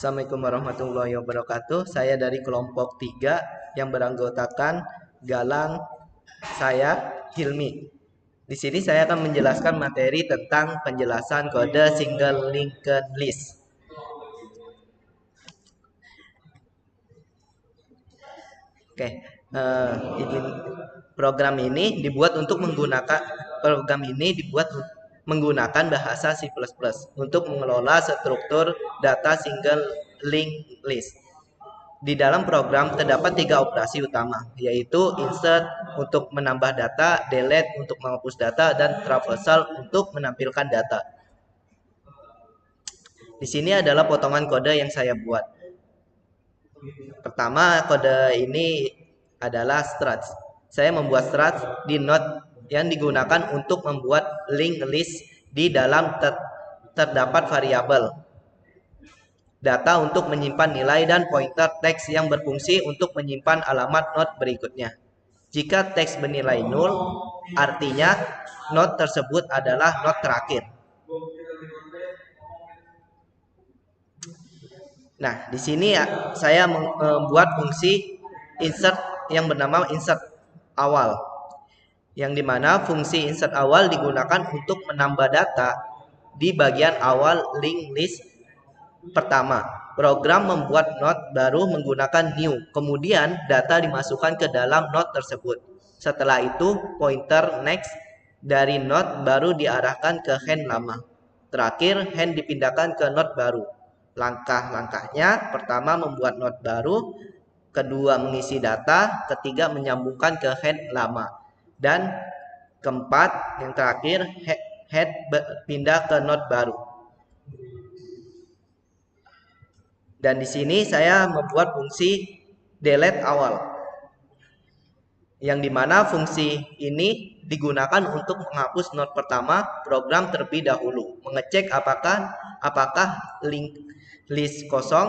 Assalamualaikum warahmatullahi wabarakatuh. Saya dari kelompok 3 yang beranggotakan Galang, saya Hilmi. Di sini saya akan menjelaskan materi tentang penjelasan kode single linked list. Oke, program ini dibuat menggunakan bahasa C++ untuk mengelola struktur data single linked list. Di dalam program terdapat 3 operasi utama, yaitu insert untuk menambah data, delete untuk menghapus data, dan traversal untuk menampilkan data. Di sini adalah potongan kode yang saya buat. Pertama, kode ini adalah struct. Saya membuat struct di node yang digunakan untuk membuat linked list di dalam terdapat variabel data untuk menyimpan nilai dan pointer teks yang berfungsi untuk menyimpan alamat node berikutnya. Jika teks bernilai 0, artinya node tersebut adalah node terakhir. Nah, di sini saya membuat fungsi insert yang bernama insert awal, yang dimana fungsi insert awal digunakan untuk menambah data di bagian awal linked list pertama. Program membuat node baru menggunakan new, kemudian data dimasukkan ke dalam node tersebut. Setelah itu, pointer next dari node baru diarahkan ke hand lama. Terakhir, hand dipindahkan ke node baru. Langkah-langkahnya, pertama membuat node baru, kedua mengisi data, ketiga menyambungkan ke hand lama, dan keempat, yang terakhir, head pindah ke node baru. Dan di sini saya membuat fungsi delete awal, yang dimana fungsi ini digunakan untuk menghapus node pertama program terlebih dahulu, mengecek apakah link list kosong.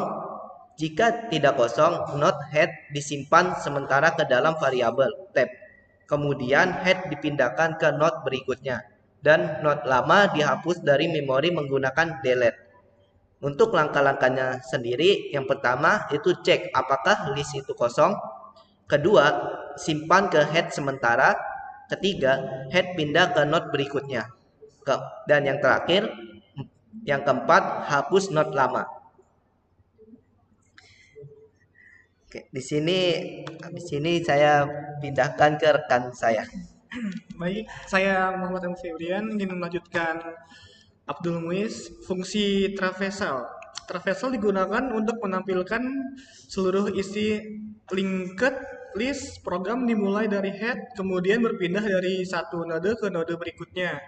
Jika tidak kosong, node head disimpan sementara ke dalam variabel tab. Kemudian head dipindahkan ke node berikutnya, dan node lama dihapus dari memori menggunakan delete. Untuk langkah-langkahnya sendiri, yang pertama itu cek apakah list itu kosong. Kedua, simpan ke head sementara. Ketiga, head pindah ke node berikutnya. Dan yang terakhir, yang keempat, hapus node lama. Oke, di sini saya pindahkan ke rekan saya. Baik, saya Muhammad M. Febrian ingin melanjutkan Abdul Muiz, fungsi traversal. Traversal digunakan untuk menampilkan seluruh isi linked list. Program dimulai dari head, kemudian berpindah dari satu node ke node berikutnya.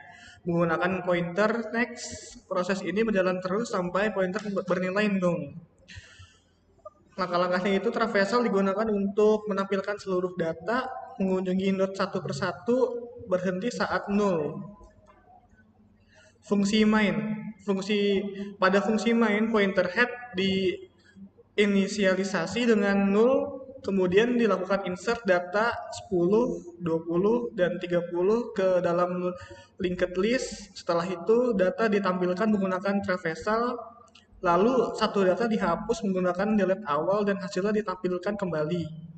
Menggunakan pointer next, proses ini berjalan terus sampai pointer bernilai 0. Langkah-langkahnya itu traversal digunakan untuk menampilkan seluruh data, mengunjungi node satu persatu, berhenti saat 0. Fungsi main. Pada fungsi main, pointer head diinisialisasi dengan 0, kemudian dilakukan insert data 10, 20, dan 30 ke dalam linked list. Setelah itu, data ditampilkan menggunakan traversal, lalu satu data dihapus menggunakan delete awal dan hasilnya ditampilkan kembali.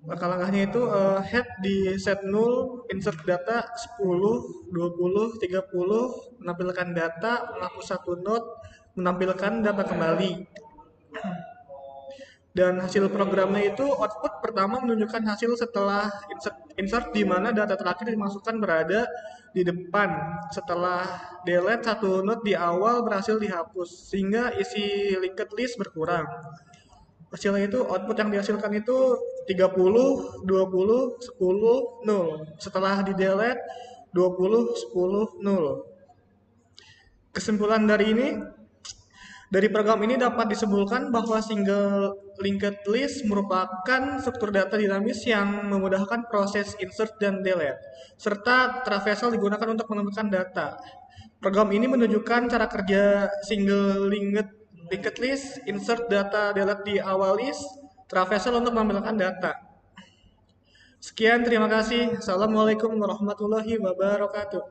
Langkah-langkahnya itu head di set 0, insert data 10, 20, 30, menampilkan data, menghapus satu node, menampilkan data kembali. Dan hasil programnya itu output pertama menunjukkan hasil setelah insert di mana data terakhir dimasukkan berada di depan. Setelah delete, satu node di awal berhasil dihapus sehingga isi linked list berkurang. Hasilnya itu output yang dihasilkan itu 30, 20, 10, 0. Setelah di delete 20, 10, 0. Kesimpulan dari program ini dapat disimpulkan bahwa single linked list merupakan struktur data dinamis yang memudahkan proses insert dan delete, serta traversal digunakan untuk menemukan data. Program ini menunjukkan cara kerja single linked list, insert data delete di awal list, traversal untuk menambahkan data. Sekian, terima kasih. Assalamualaikum warahmatullahi wabarakatuh.